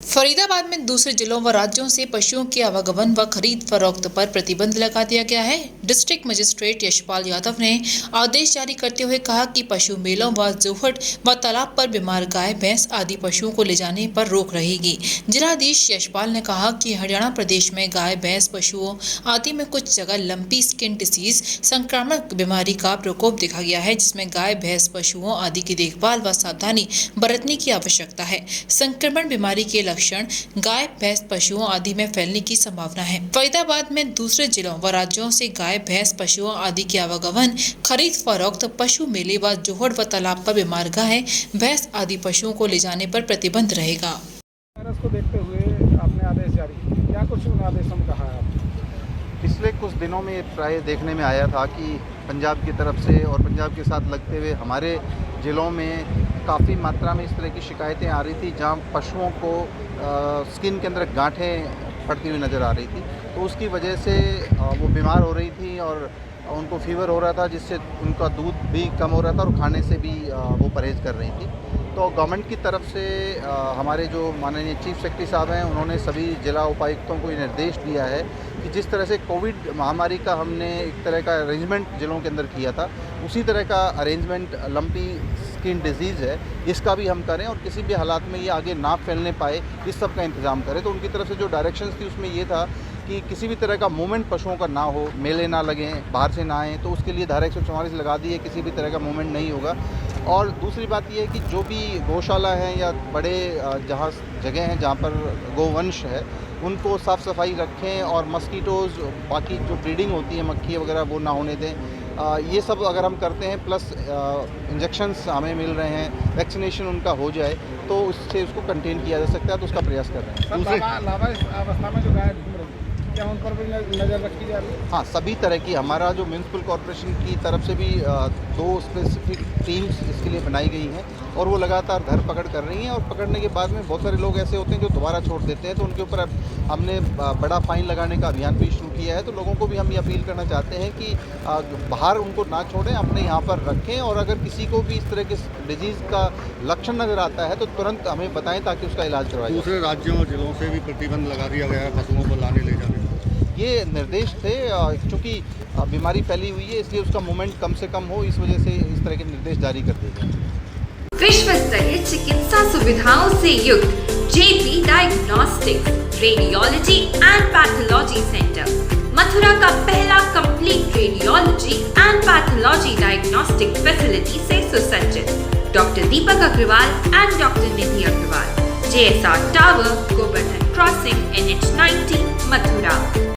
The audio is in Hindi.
फरीदाबाद में दूसरे जिलों व राज्यों से पशुओं के आवागमन व खरीद फरोख्त पर प्रतिबंध लगा दिया गया है। डिस्ट्रिक्ट मजिस्ट्रेट यशपाल यादव ने आदेश जारी करते हुए कहा कि पशु मेलों व जोहड़ व तालाब पर बीमार गाय भैंस आदि पशुओं को ले जाने पर रोक रहेगी। जिलाधीश यशपाल ने कहा कि हरियाणा प्रदेश में गाय भैंस पशुओं आदि में कुछ जगह लंपी स्किन डिसीज संक्रामक बीमारी का प्रकोप देखा गया है, जिसमें गाय भैंस पशुओं आदि की देखभाल व सावधानी बरतने की आवश्यकता है। संक्रमण बीमारी के लक्षण गाय भैंस पशुओं आदि में फैलने की संभावना है। फरीदाबाद में दूसरे जिलों व राज्यों से गाय भैंस पशुओं आदि के आवागमन, खरीद फरोख्त, पशु मेले व जोहड़ व तालाब पर बीमार गाय भैंस आदि पशुओं को ले जाने पर प्रतिबंध रहेगा। वायरस को देखते हुए आपने आदेश जारी किया, क्या कुछ उन आदेशों में कहा है आपने? पिछले कुछ दिनों में प्राय देखने में आया था कि पंजाब की तरफ से और पंजाब के साथ लगते हुए हमारे ज़िलों में काफ़ी मात्रा में इस तरह की शिकायतें आ रही थी, जहां पशुओं को स्किन के अंदर गांठें पड़ती हुई नज़र आ रही थी। तो उसकी वजह से वो बीमार हो रही थी और उनको फीवर हो रहा था, जिससे उनका दूध भी कम हो रहा था और खाने से भी वो परहेज़ कर रही थी। तो गवर्नमेंट की तरफ से हमारे जो माननीय चीफ सेक्रेटरी साहब हैं, उन्होंने सभी जिला उपायुक्तों को ये निर्देश दिया है कि जिस तरह से कोविड महामारी का हमने एक तरह का अरेंजमेंट जिलों के अंदर किया था, उसी तरह का अरेंजमेंट लंपी स्किन डिजीज़ है, इसका भी हम करें और किसी भी हालात में ये आगे ना फैलने पाए, इस सब का इंतज़ाम करें। तो उनकी तरफ से जो डायरेक्शंस थी उसमें ये था कि किसी भी तरह का मूवमेंट पशुओं का ना हो, मेले ना लगें, बाहर से ना आएँ, तो उसके लिए धारा 144 लगा दी है, किसी भी तरह का मूवमेंट नहीं होगा। और दूसरी बात ये है कि जो भी गौशाला हैं या बड़े जहाँ जगह हैं जहाँ पर गोवंश है, उनको साफ़ सफाई रखें और मस्कीटोज़, बाकी जो ब्रीडिंग होती है मक्खी वगैरह, वो ना होने दें। ये सब अगर हम करते हैं, प्लस इंजेक्शंस हमें मिल रहे हैं, वैक्सीनेशन उनका हो जाए, तो उससे उसको कंटेन किया जा सकता है, तो उसका प्रयास कर रहे हैं। लावा इस अवस्था में जो गाय घूम रही है, क्या उन पर भी नज़र रखी जा रही है? हाँ, सभी तरह की हमारा जो म्यूनसिपल कॉर्पोरेशन की तरफ से भी 2 स्पेसिफिक टीम्स इसके लिए बनाई गई हैं और वो लगातार धरपकड़ कर रही हैं। और पकड़ने के बाद में बहुत सारे लोग ऐसे होते हैं जो दोबारा छोड़ देते हैं, तो उनके ऊपर हमने बड़ा फाइन लगाने का अभियान भी शुरू किया है। तो लोगों को भी हम ये अपील करना चाहते हैं कि बाहर उनको ना छोड़ें, अपने यहाँ पर रखें और अगर किसी को भी इस तरह के डिजीज़ का लक्षण नज़र आता है तो तुरंत हमें बताएं ताकि उसका इलाज करवाया जाए। दूसरे राज्यों और जिलों से भी प्रतिबंध लगा दिया गया है पशुओं को लाने ले जाने। ये निर्देश थे, चूँकि बीमारी फैली हुई है इसलिए उसका मूवमेंट कम से कम हो, इस वजह से इस तरह के निर्देश जारी कर दिए गए। विश्व स्तरीय चिकित्सा सुविधाओं से युक्त JP diagnostics, radiology and pathology centre, Mathura का पहला complete radiology and pathology diagnostic facility से सुसज्जित। Doctor Deepak Agarwal and doctor Nidhi Agarwal, JSR tower, Govardhan crossing, NH 90,